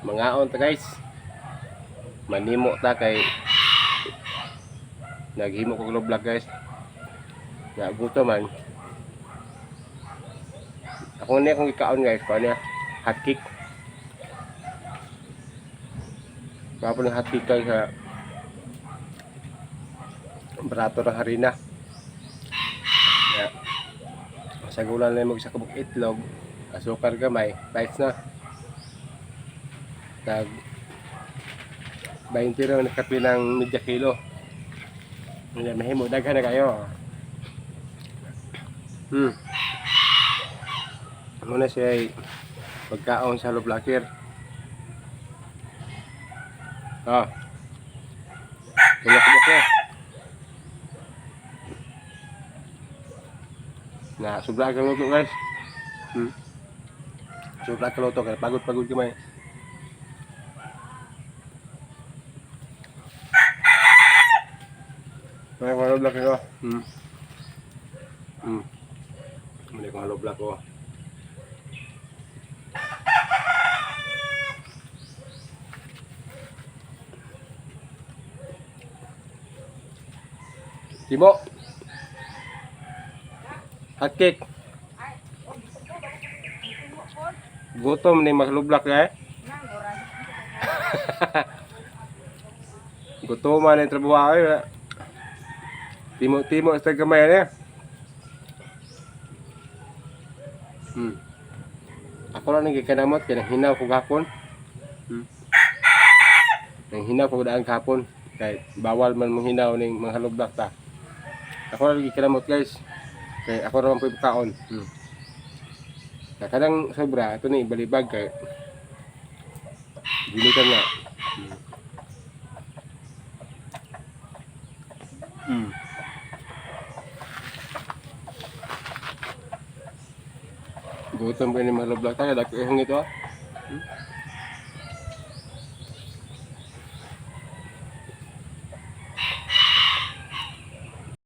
Mangaon ta guys. Manimo ta kay naghimo ko vlog guys. Naguto man. Ako ni akong ikaon guys, kuan niya hot cake. Papo ng hot cake kay sa barato ng harina. Ya. Sa gulan na mo isa kabuk itlog, asukar gamay, rice na. Tag 20 ra na kape ng media kilo. Hindi mahimo daghan na kayo. Muna siya ay pagkaon sa Loblakir. Tulak ko. Na sobra ka luto guys. Sobra ka luto kaya pagod kamay. May Loblakir ko. Muli kong Loblak ko. Timo. Hot cake. Gutom ni maglublak eh. Gutom man ang trabaho eh. Timo sa gamay eh. Ako lang nagkikanamot kaya hinaw ko gapon. Nang hinaw ko daan gapon. Kaya bawal man mong hinaw ng mga halublak ta. Ako lang nagkikanamot guys. Kaya ako naman po yung kaon. Kadang sobra, ito na balibag kaya ginitan nga. Gutom ka ni mga halublak ta, kaya dako ihong ito